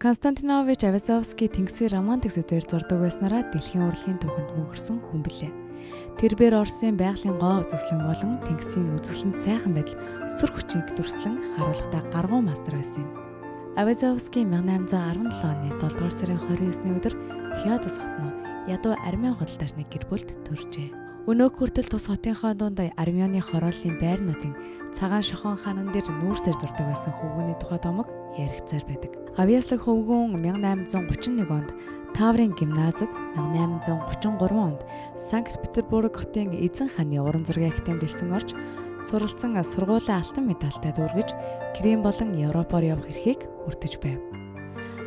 Константинович Авазовский тэнгисийн романтик сэдвээр зурдаг байснараа дэлхийн урлагийн түүхэнд мөнхөрсөн хүн билээ. Тэрээр Оросын байгалийн гоо үзэсгэлэн болон тэнгисийн үзэсгэлэнд сайхан байдал сүр хүчийг дүрслэн харуулгатай гаргуу мастер байсан юм. Авазовский 1817 оны 7 дугаар сарын 29-ний өдөр Феодос хотноо ядуу Армян худалдаачны гэр бүлд төржээ. Өнөөх хүртэл тус хотынхоо дунд Армяны хорооллын байрнуудын цагаан шохон хаанан дээр нүүрсээр зурдаг байсан хөвгүүний тухай томог яригцаар байдаг. Авьяаслаг хөвгүүн 1831 онд Таврын гимназид, 1833 онд Санкт-Петербург хотын Эзэн хааны уран зургийн академид элсэн орж суралцсан сургуулийн алтан медальтай дүүргэж Крим болон Европоор явах эрхийг хүртэж байв.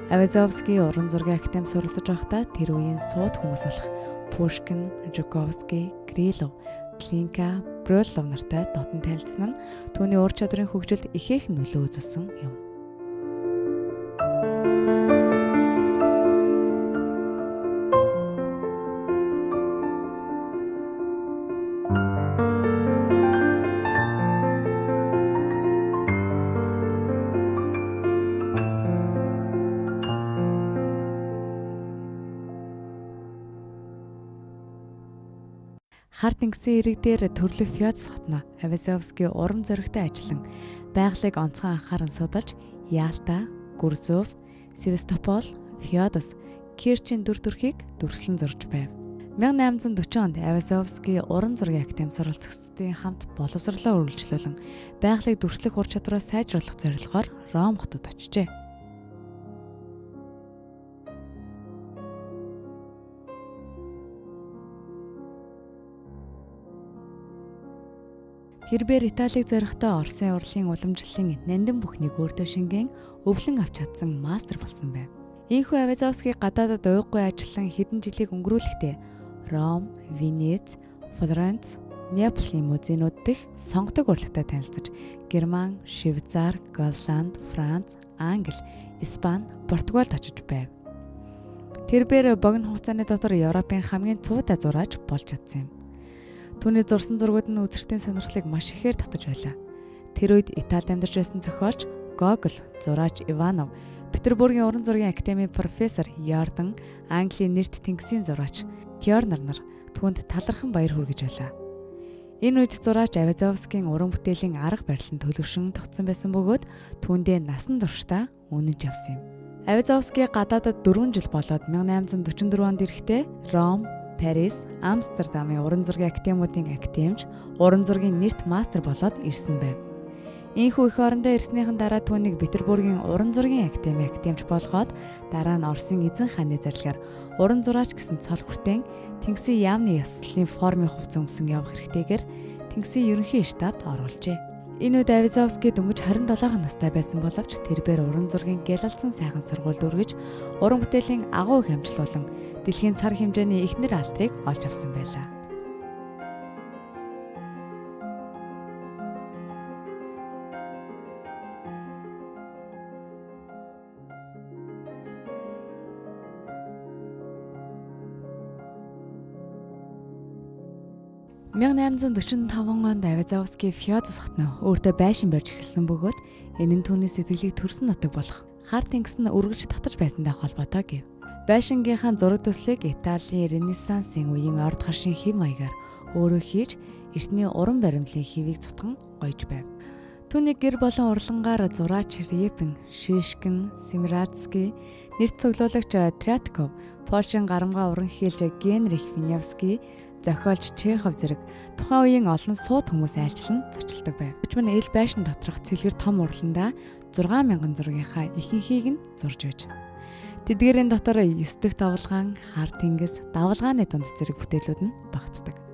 Авазовский уран зургийн академид суралцж байхдаа тэр үеийн сууд хүмүүс болох Пушкин, Жуковский, Крилов, Глинка, Брюллов нартай дотн танилцсан нь түүний ур чадрын хөгжилд ихээхэн нөлөө үзүүлсэн юм. Хар тэнгисийн ирэг дээр төрлөх Феодос хотноо Авазовский уран зоригтой ажиллан байгалыг онцгой анхааран судалж Ялта, Гурзуф, Севастопол, Феодос, Керчийн дүр төрхийг дүрслэн зурж байв. 1840 онд Авазовский уран зургийн академид суралцагчдын хамт боловсролоо үргэлжлүүлэн байгалыг дүрслэх ур чадвараа сайжруулах зорилгоор Ром хотод очжээ. Тэрээр Италиг зорихдоо Оросын урлагийн уламжлалын нандин бүхнийг өөртөө шингэн өвлөн авч чадсан мастер болсон байв. Ийхүү Авазовский гадаадад уйггүй ажиллан хэдэн жилийг өнгөрүүлэхдээ Ром, Венец, Флоренц, Неаполийн музейнууд дэх сонгодог урлагтай танилцж Герман, Швейцар, Голланд, Франц, Англи, Испани, Португалд очиж байв. Тэрээр богино хугацааны дотор Европын хамгийн цуутай зураач болж чадсан юм. Түүний зурсан зургууд нь үзэгчдийн сонирхлыг маш ихээр татаж байлаа. Тэр үед Италид амьдарч байсан зохиолч Гогол, зураач Иванов, Петербургийн уран зургийн академийн профессор Ярдан, Английн нэрт тэнгисийн зураач Тёрнер нар түүнд талархан баяр хүргэж байлаа. Энэ үед зураач Авазовскийн уран бүтээлийн арга барилын төлөвшин тогтсон байсан бөгөөд түүндээ насан туршдаа үнэнч авсан юм. Авазовский гадаадад 4 жил болоод 1844 онд ирэхдээ Ром, Парис, Амстердамын уран зургийн академиудын академич, уран зургийн нэрт мастер болоод ирсэн байв. Ийхүү их орондоо ирснийхэн дараа түүнийг Петербургийн уран зургийн академи академич болгоод дараа нь Оросын эзэн хааны зарилгаар уран зураач гэсэн цол хүртээн тэнгисийн яамны ёслолын формын хувцас өмсөн явах хэрэгтэйгээр тэнгисийн ерөнхий штабт оруулжээ. Энэ үед Авазовский дөнгөж 27 настай байсан боловч тэрээр уран зургийн гялалзсан сайхан сургуульд өргөж уран бүтээлийн агуу их амжилуулан дэлхийн цар хэмжээний эхнэр алдрыг олж авсан байлаа. – 1845 онд Авазовский Феодос хотноо өөртөө байшин барьж эхэлсэн бөгөөд энэ нь түүний сэтгэлийг төрсөн нутаг болох хар тэнгис нь үргэлж татаж байсантай холбоотой гэв. Байшингийнхаа зураг төслийг Италийн Ренессансын үеийн орд харшийн хэв маягаар өөрөө хийж эртний уран баримлын хэвийг цутган гойж байв. Түүний гэр болон урлангаар зураач Репин, Шишкин, Семирадский, нэрт цуглуулагч Трятков, Польшийн гарамгаа уран хийлж Генрих Винявский, зохиолч Чехов зэрэг тухайн үеийн олон сууд хүмүүс айлчлан зочилдог байв. Жишмэн эл байшин доторх цэлгэр том урландаа 6000 зургийнхаа ихэнхийг нь зурж байж. Тэдгээрийн дотор 9 дэх давалгаан, хар тэнгис, давалгааны дунд зэрэг бүтээлүүд нь багтдаг.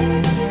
баярлалаа.